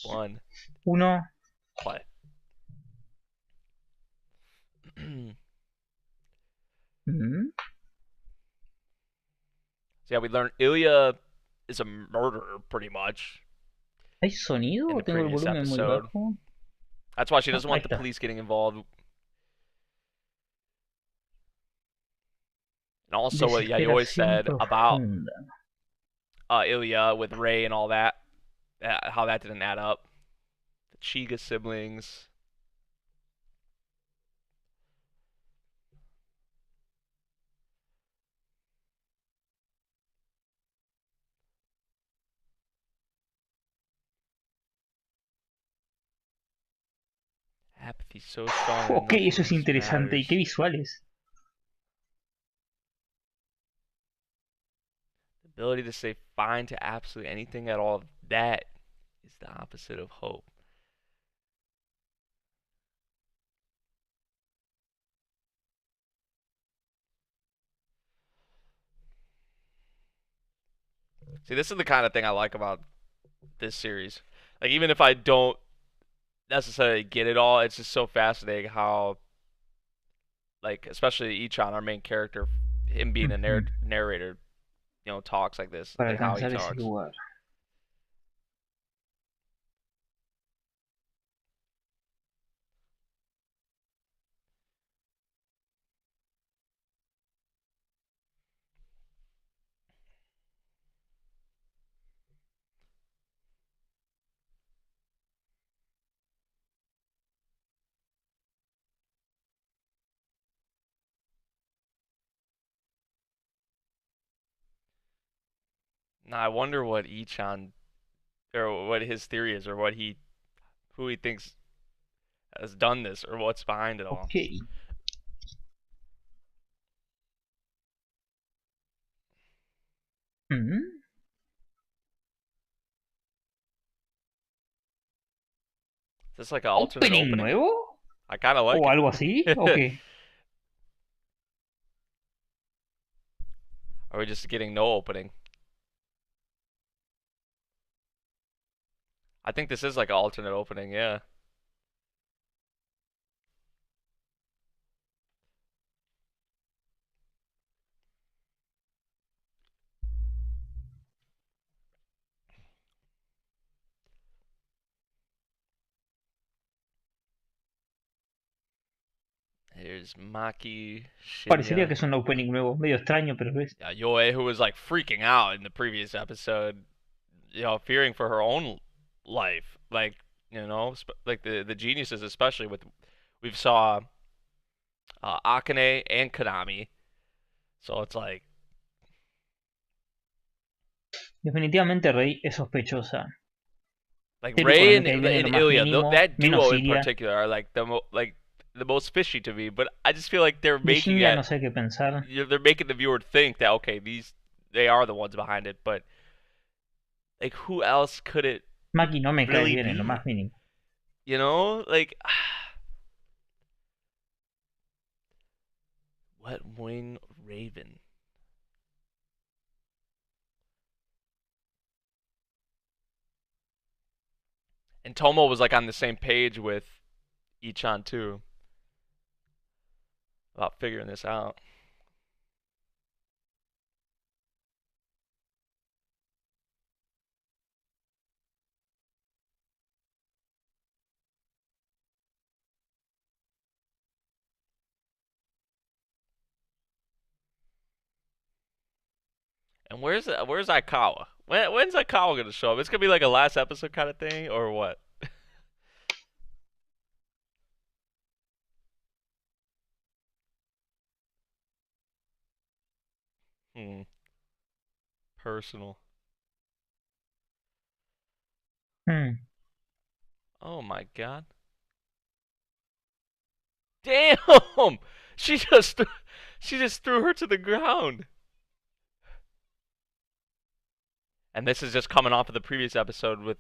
One, Uno. play. Mm. So yeah, we learned Ilya is a murderer pretty much ¿Hay sonido in o the tengo el previous volumen muy episode. bajo? That's why she Ah, doesn't ahí want the está. police getting involved. And also what Yayoi Desesperación said about profunda. Ilya with Ray and all that, how that didn't add up. The Chiga siblings. Apathy so strong that Ok, eso nothing es else interesante. ¿Y qué matters. visuales? The ability to say fine to absolutely anything at all, that is the opposite of hope. See, this is the kind of thing I like about this series. Like, even if I don't necessarily get it all, it's just so fascinating how, like, especially Ichon, our main character, him being a Ujú. narrator, talks like this, Para like how he alcanzar ese talks. lugar. Now, I wonder what Ichon, or what his theory is, or who he thinks has done this, or what's behind it all. Ok. Mm. Is this like an alternate ¿Opening opening? nuevo? I kind of like ¿O algo así? it. Ok. Are we just getting no opening? I think this is like an alternate opening, yeah. Here's Maki, Parecería que Shinya, es un opening nuevo. Medio extraño, pero lo es. Yoe, who was like freaking out in the previous episode, fearing for her own life. Like, like the geniuses, especially we've saw Akane and Konami. So it's like, Definitivamente Rey es sospechosa. Serio, Ray no me and, cae bien en and lo más Ilya, mínimo. that Menos duo in Iria. particular are like the most fishy to me. But I just feel like they're De making Shinya it. no sé qué pensar. They're making the viewer think that okay, they are the ones behind it. But like, who else could it Maki no me cae really bien en lo be? más mínimo. Like, what wing Raven? And Tomo was like on the same page with Ichan too about figuring this out. And where's Aikawa? When's Aikawa gonna show up? It's gonna be like a last episode kind of thing, or what? Hmm. Personal. Hmm. Oh my god. Damn! She just she just threw her to the ground. And this is just coming off of the previous episode with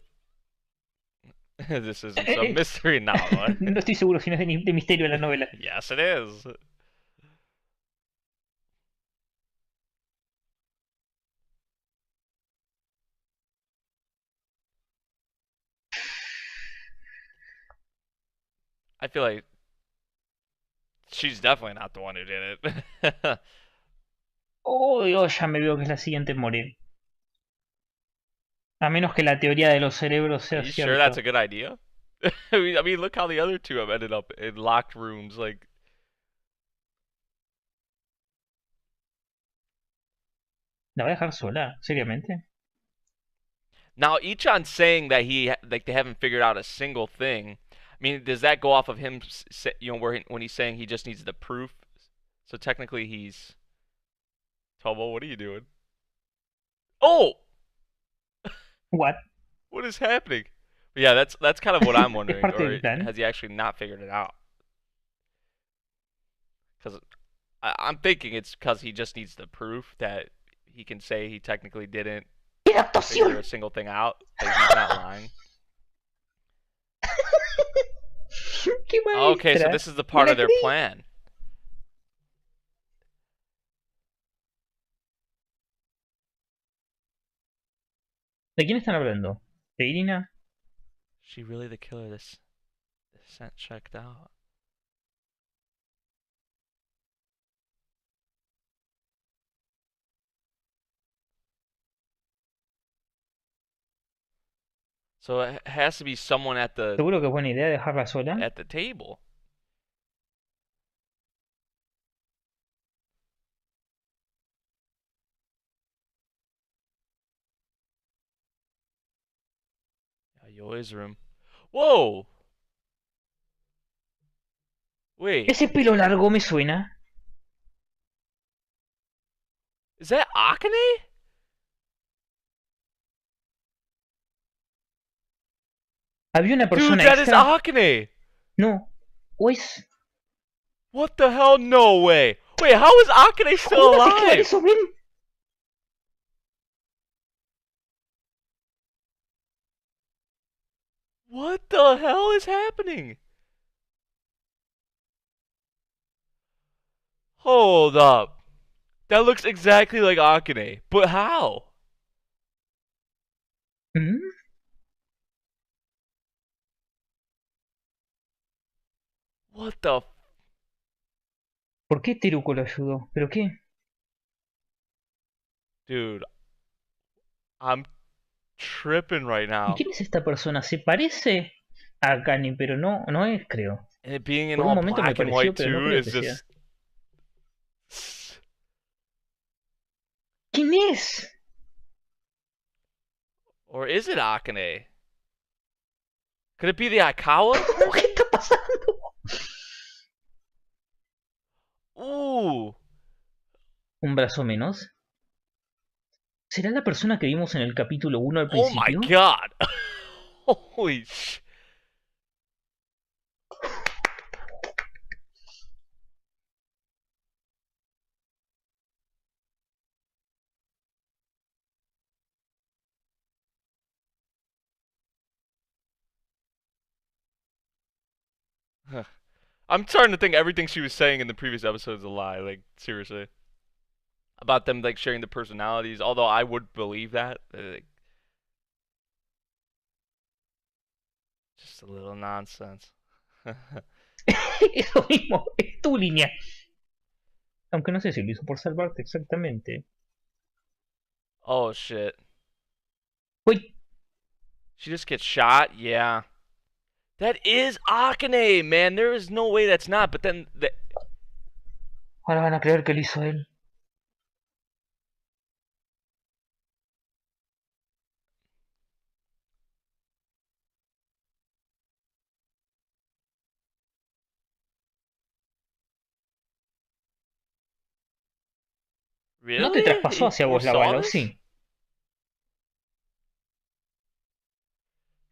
this isn't some mystery novel. No estoy seguro si no es de misterio la novela. Yes, it is. I feel like she's definitely not the one who did it. Oh, Dios, ya me veo que es la siguiente en morir. A menos que la teoría de los cerebros Are sea you sure that's cierta. a good idea? I mean, look how the other two have ended up in locked rooms. Like, ¿La voy a dejar sola? ¿Seriamente? now Ichan saying that they haven't figured out a single thing. I mean, does that go off of him? When he's saying he just needs the proof. So technically, he's Tomo. What are you doing? Oh, What? what is happening? But yeah, that's kind of what I'm Es wondering. parte Or del plan. has he actually not figured it out? Because I'm thinking it's because he just needs the proof that he can say he technically didn't ¡Qué figure a actuación! single thing out. That he's not lying. ¡Qué Okay, so maestra! this is the ¡Me part la of their creí! plan. ¿De quién están hablando? ¿De Irina? She really the killer? This scent checked out. So it has to be someone ¿Seguro que es buena idea dejarla sola? at the table. Yoi's room. Whoa! Wait, Ese pelo largo me suena. is that Akane? Había una Dude, persona that is extra. Akane! No. ¿O es...? What the hell? No way! Wait, how is Akane still ¿Cómo me hace quedar alive? eso, Ben? What the hell is happening? Hold up. That looks exactly like Akane. But how? ¿Mm? What the... ¿Por qué Teruko lo ayudó? ¿Pero qué? Dude, I'm tripping right ¿Y now. quién es esta persona? Se parece a Kani, pero no es, creo. And it being in Por un all momento me black and pareció, white pero no too creo is que sea. just... ¿Quién es? Or is it Akane? Could it be the Aikawa ¿Qué person? está pasando? Ooh. ¿Un brazo menos? ¿Será la persona que vimos en el capítulo 1 al Oh my principio? god. Holy sh... I'm starting to think everything she was saying in the previous episode is a lie. Like, seriously. About them, like, sharing the personalities. Although I would believe that. Just a little nonsense. Eso mismo, es tu línea. Aunque no sé si lo hizo por salvarte exactamente. Oh, shit. Uy, She just gets shot? Yeah. That is Akane, man. There is no way that's not. But then... ahora van a creer que lo hizo él. ¿No te Really? traspasó He hacia vos la foresaw bala, o this? sí?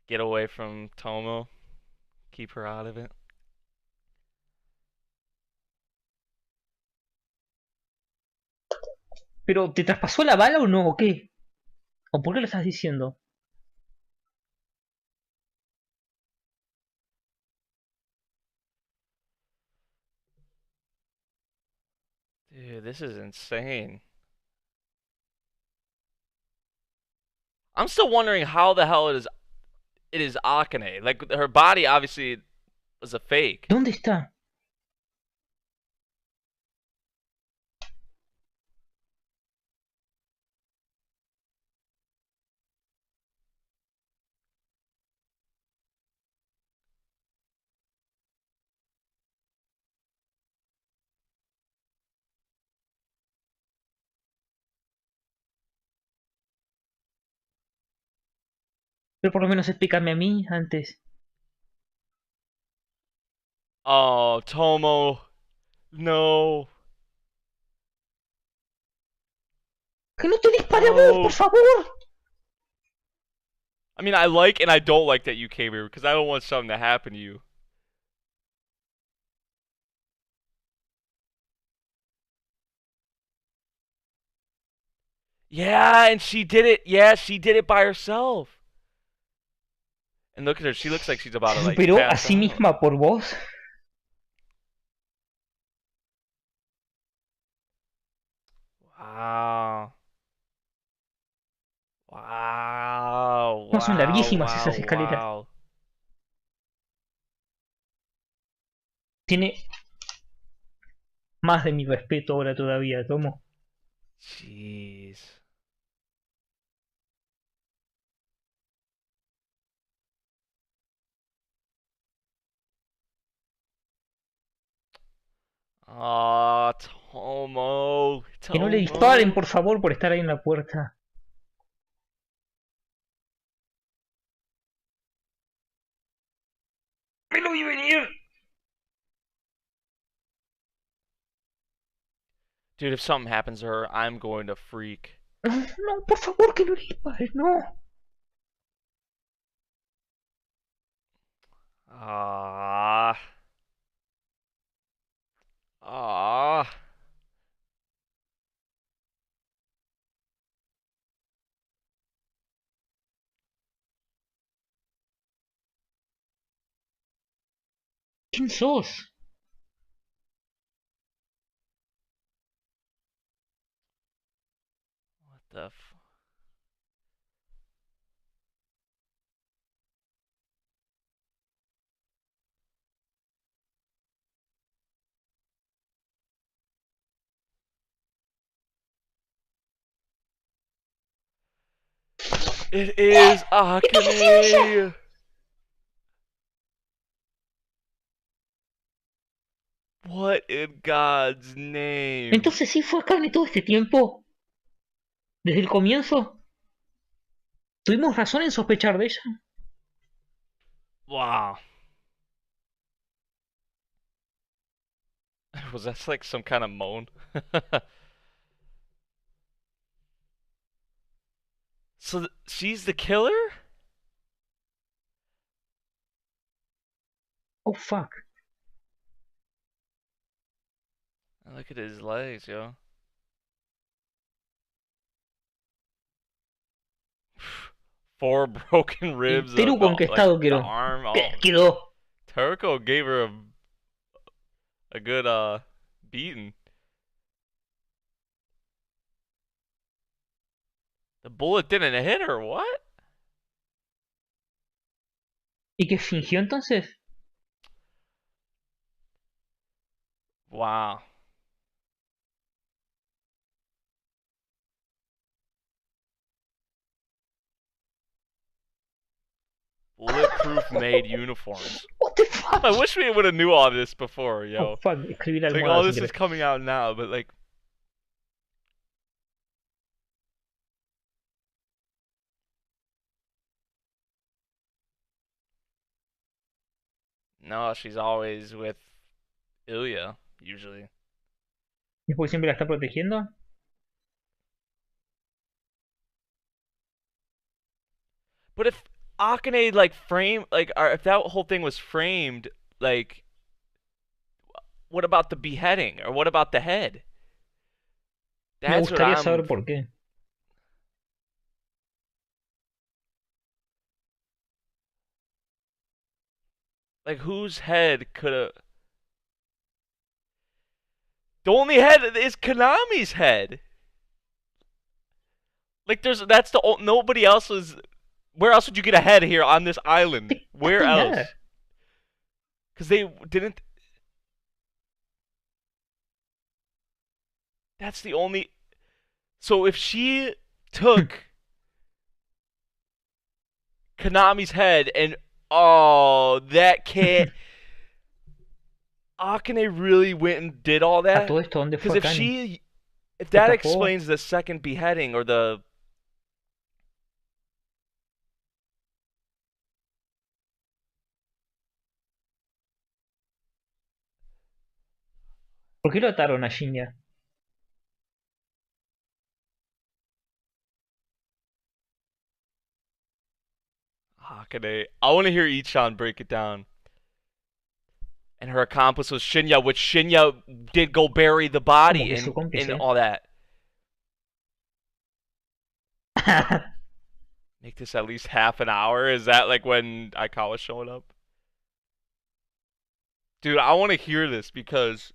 Get away from Tomo. Keep her out of it. ¿Pero te traspasó la bala o no? ¿O qué? ¿O por qué lo estás diciendo? Dude, this is insane. I'm still wondering how the hell it is Akane. Like, her body obviously was a fake. ¿Dónde está? Pero por lo menos explícame a mí antes. Oh, Tomo. No. ¡Que no te dispare a vos, por No. favor! I mean, I like and I don't like that you came here because I don't want something to happen to you. Yeah, and she did it. Yeah, she did it by herself. And look at her. She looks like she's about ¿Se to like superó a pass sí out. misma por vos? Wow. Wow. No, son Wow. larguísimas Wow. esas escaleras. Wow. Tiene más de mi respeto ahora todavía, Tomo. Jeez. Ah, Tomo. Que no le disparen, Tomo. por favor, por estar ahí en la puerta. ¡Me lo vi venir! Dude, if something happens to her, I'm going to freak. No, por favor, que no le disparen, no. Ah. Ah. ¿Quién sos? What the f... It is Akane! What in God's name? Entonces sí fue Akane todo este tiempo. Desde el comienzo. ¿Tuvimos razón en sospechar de ella? Wow. Was that like some kind of moan? So she's the killer? Oh, fuck. Look at his legs, yo. Four broken ribs, Teru con qué like estado the quedó. arm. Oh, Quedó. Turco gave her a good beating. The bullet didn't hit her. What? ¿Y qué fingió entonces? Wow. Bulletproof made uniforms. What the fuck? I wish we would have knew all this before, Oh, yo. fuck. Escribí la Like almohada all sin this is querer. coming out now, but like no, she's always with Ilya, usually. ¿Es porque siempre la está protegiendo? But if Akane like frame like or if that whole thing was framed, like what about the beheading or what about the head? Me That's what gustaría saber I'm por qué. like whose head could have the only head is Konami's head. Like that's the nobody else is. Where else would you get a head here on this island? No Where hay else? nada. Because they didn't. That's the only. So if she took Konami's head and oh, that can't. Akane really went and did all A that? todo esto, ¿dónde Because fue Akane? if ¿Se that escapó? explains the second beheading or the ¿Por qué lo ataron a Shinya? Akane, I want to hear Ichan break it down. And her accomplice was Shinya, which Shinya did go bury the Como body que su in cómplice. all that. Make this at least half an hour. Is that like when Aikawa's showing up? Dude, I want to hear this because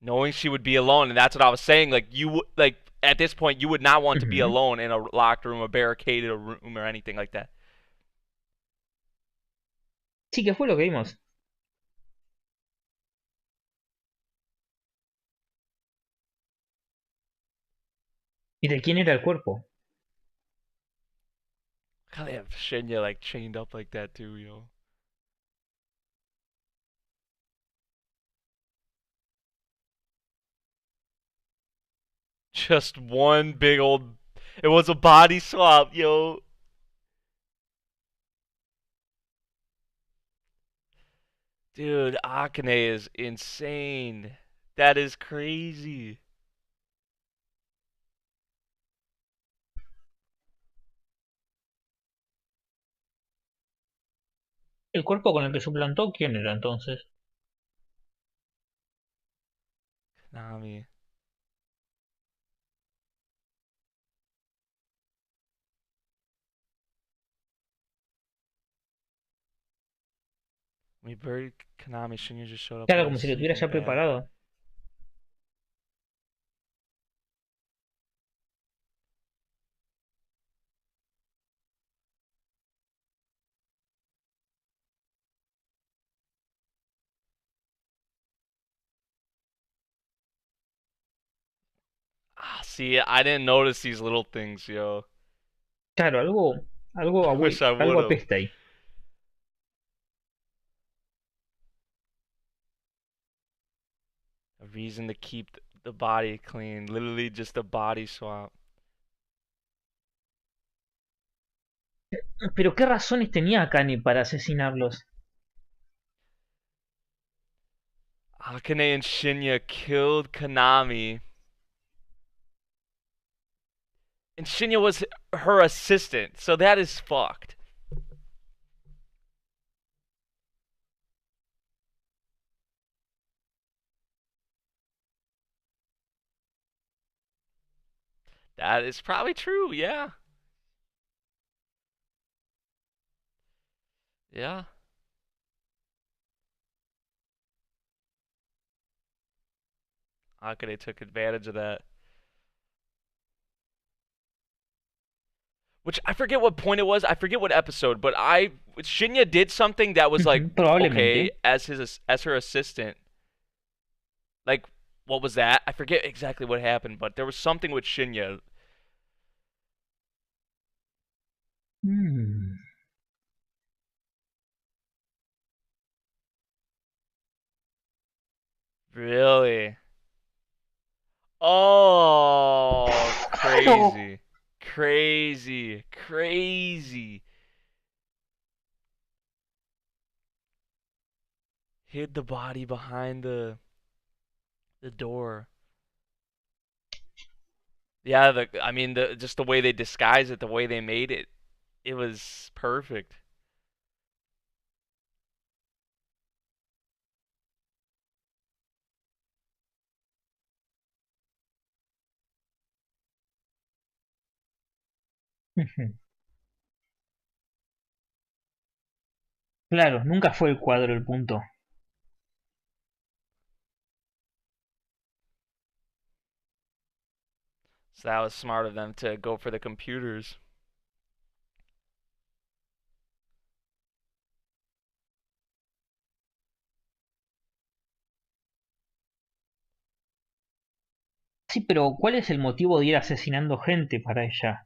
knowing she would be alone, and that's what I was saying. Like like at this point, you would not want to be Ujú. alone in a locked room, a barricaded room, or anything like that. Sí, ¿qué fue lo que vimos? ¿Y de quién era el cuerpo? God, they have Shinya like chained up like that too, you know. Just one big old. It was a body swap, yo. Dude, Akane is insane. That is crazy. ¿El cuerpo con el que suplantó quién era entonces? Nami. We buried Konami. Shinya just showed up Claro, in a como si lo tuviera sleeping ya bag. preparado. Ah, see, I didn't notice these little things, yo. Claro, algo, I wish I would algo have. apesta ahí. A reason to keep the body clean. Literally just a body swap. Pero ¿qué razones tenía Akane para asesinarlos? Akane and Shinya killed Konami. And Shinya was her assistant, so that is fucked. That is probably true, yeah. Yeah. Akane took advantage of that. Which I forget what point it was. I forget what episode, but Shinya did something that was like Ujú, okay probablemente. as her assistant. Like what was that? I forget exactly what happened, but there was something with Shinya. Mm. Really? Oh, ¡Claro! crazy. Crazy. Crazy. Hid the body behind the door. Yeah, I mean the just the way they disguised it, the way they made it, it was perfect. Ujú. Claro, nunca fue el cuadro el punto. So that was smart of them to go for the computers. Sí, pero ¿cuál es el motivo de ir asesinando gente para ella?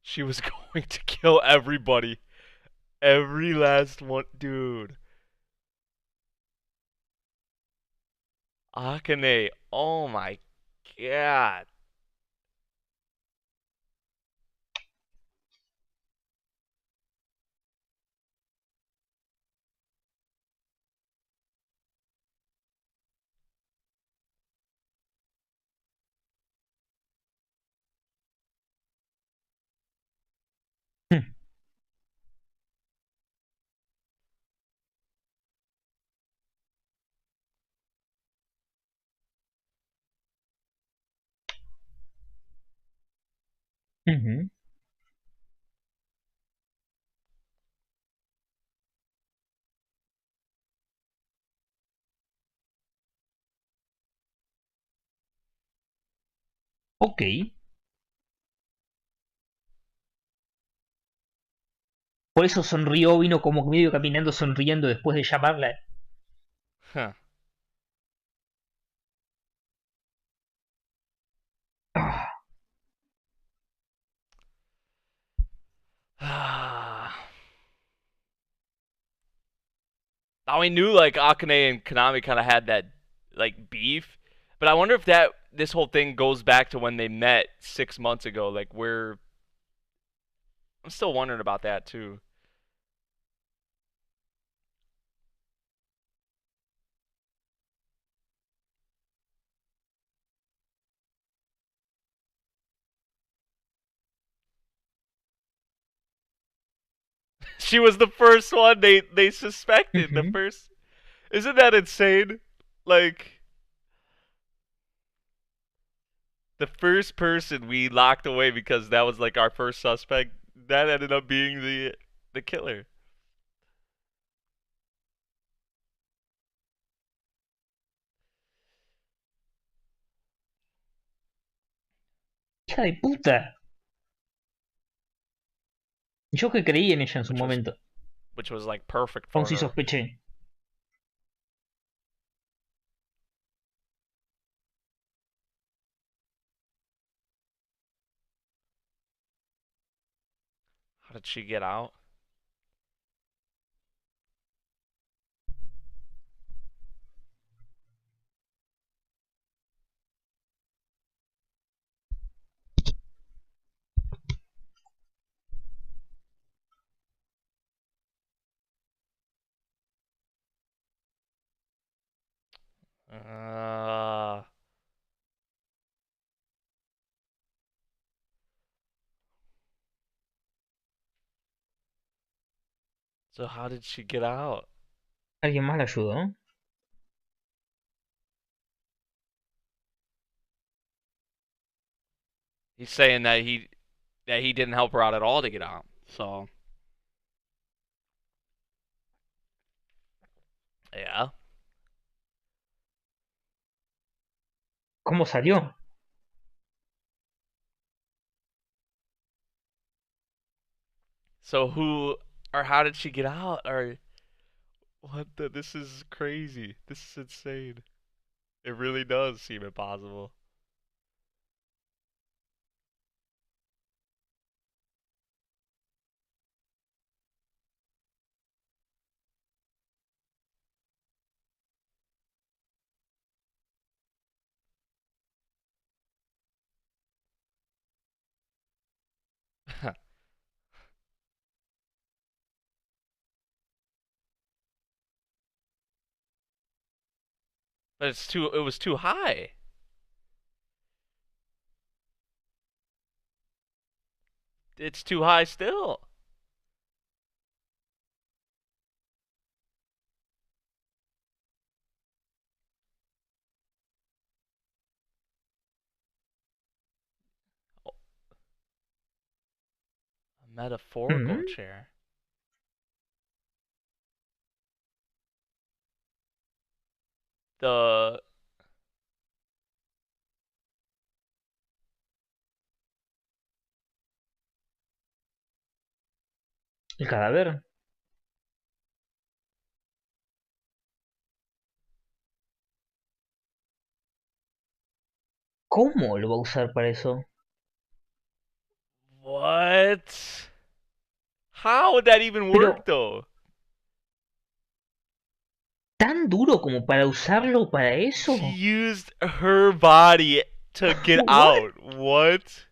She was going to kill everybody. Every last one. Dude. Akane. Oh my god. Ujú. Ok. Por eso sonrió, vino como medio caminando sonriendo después de llamarla. Huh. Now we knew like Akane and Konami kind of had that like beef, but I wonder if that this whole thing goes back to when they met 6 months ago. Like we're I'm still wondering about that too. She was the first one they suspected. The Ujú. first, isn't that insane? Like the first person we locked away because that was like our first suspect. That ended up being the killer. Hija de puta. Yo que creí en ella en su which was momento. which was like perfect Aún for sí her. sospeché. How did she get out? Uh, so how did she get out? ¿Alguien más la ayudó? He's saying that he didn't help her out at all to get out. So yeah. ¿Cómo salió? So who or how did she get out? Or what the? This is crazy. This is insane. It really does seem impossible. But it was too high. It's too high still. Oh, a metaphorical Mm. chair. The El cadáver. ¿Cómo lo va a usar para eso? what? How would that even work Pero though? tan duro como para usarlo para She eso. used her body to get What? out. What?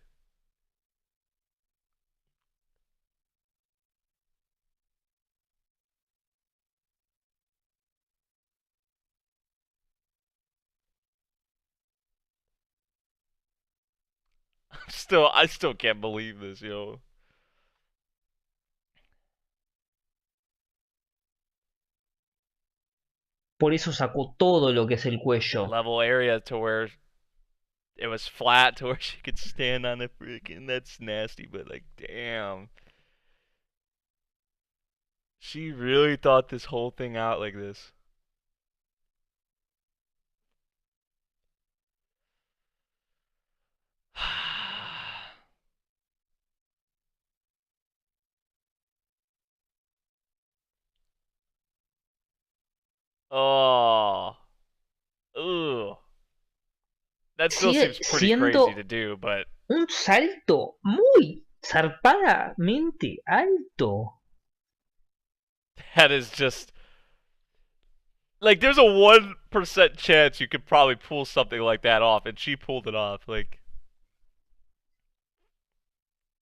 I still can't believe this, yo. Por eso sacó todo lo que es el The cuello. level area to where it was flat to where she could stand on it. Freaking, that's nasty, but like, damn. She really thought this whole thing out like this. Oh. Ugh. That still Sigue seems pretty crazy to siendo do, but un salto muy zarpadamente alto. that is just like there's a 1% chance you could probably pull something like that off, and she pulled it off. Like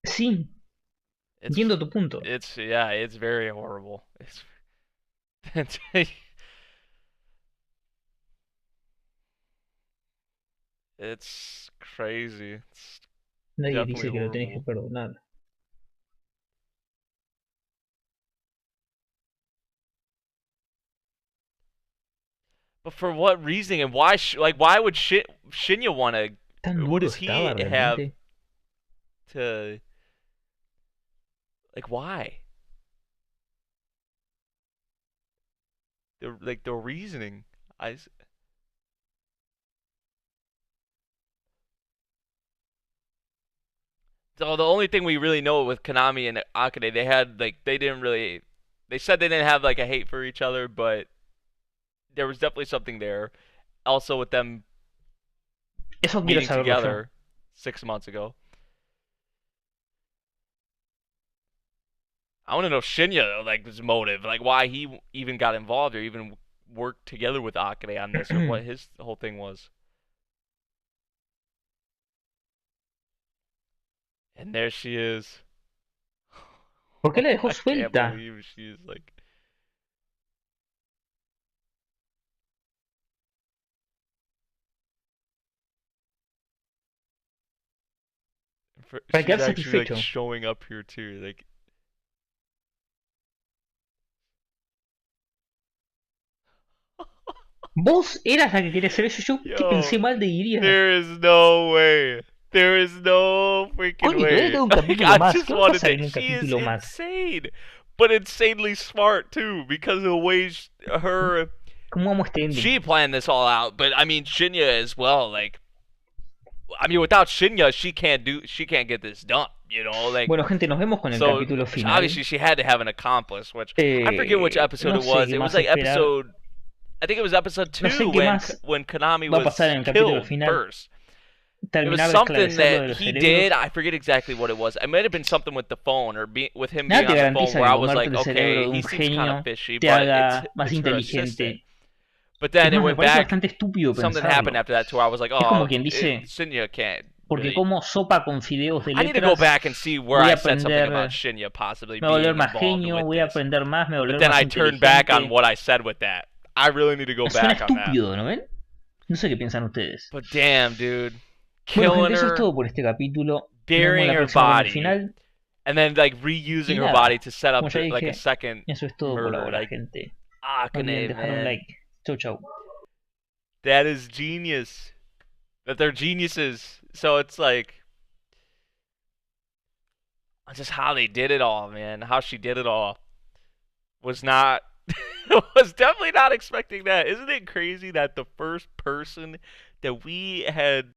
Sí, it's entiendo tu punto. it's yeah, it's very horrible. It's it's crazy. It's Nadie definitely dice que lo tenés que horrible. perdonar. But for what reason and why? Like, why would Shinya want to? Tan What duro does estaba he have realmente. to? Like, why? The reasoning. I. So the only thing we really know with Konami and Akane, they had like they didn't really. They said they didn't have like a hate for each other, but there was definitely something there. Also with them Eso quiero meeting saberlo yo. together 6 months ago. I want to know Shinya like his motive, like why he even got involved or even worked together with Akane on this, or what his whole thing was. And there she is. ¿Por qué la dejó I can't suelta? believe she's like. Para She's quedar actually like satisfecho. showing up here too. Like, Vos eras la que quería hacer eso. Yo que pensé yo, mal de iría. there is no way. There is no freaking Coño, todavía way. queda un Like, capítulo I más. just ¿Qué va a wanted pasar to. en un She is capítulo más? insane, but insanely smart too, because of the way her. ¿Cómo vamos a este ending? She planned this all out, but I mean Shinya as well. Like, I mean, without Shinya, she can't get this done. You know, like. Bueno, gente, nos vemos con el So capítulo final. obviously she had to have an accomplice, which I forget which episode No it sé was. qué It was más like esperar. episode. I think it was episode No sé two qué más when Konami va a pasar en was el capítulo killed final. first. It was Terminar de something esclarecer lo de that los he cerebros. did. I forget exactly what it was. It might have been something with the phone or with him Nada being te on the phone garantiza where que I was comerte like, el cerebro okay, de he un seems kind of genio fishy, te but haga más it's her assistant. inteligente. But Es then it más, me went parece back. bastante estúpido Something happened pensarlo. after that to where I was like, Es como oh, quien dice, Shinya can't porque really. como sopa con fideos de I need to go back and letras, see where voy I a said something about aprender, Shinya possibly me voy a volver being más involved genio, with voy a this. aprender más, me voy a But volver then más I turned back on inteligente. what I said with that. I really need to go Suena back on that. estúpido, ¿no ven? No sé qué piensan ustedes. But damn, dude. Bueno, Killing gente, eso es her, todo por este capítulo. Nos vemos burying la her próxima con el body, final. and then like reusing Y her body nada, to set como up ya like a dije, second eso es todo por murder. ahora, Like, gente. No olviden Akane, dejar un man. like. Chau, chau. That is genius. That they're geniuses. So it's like just how they did it all, man. How she did it all was not Was definitely not expecting that. Isn't it crazy that the first person that we had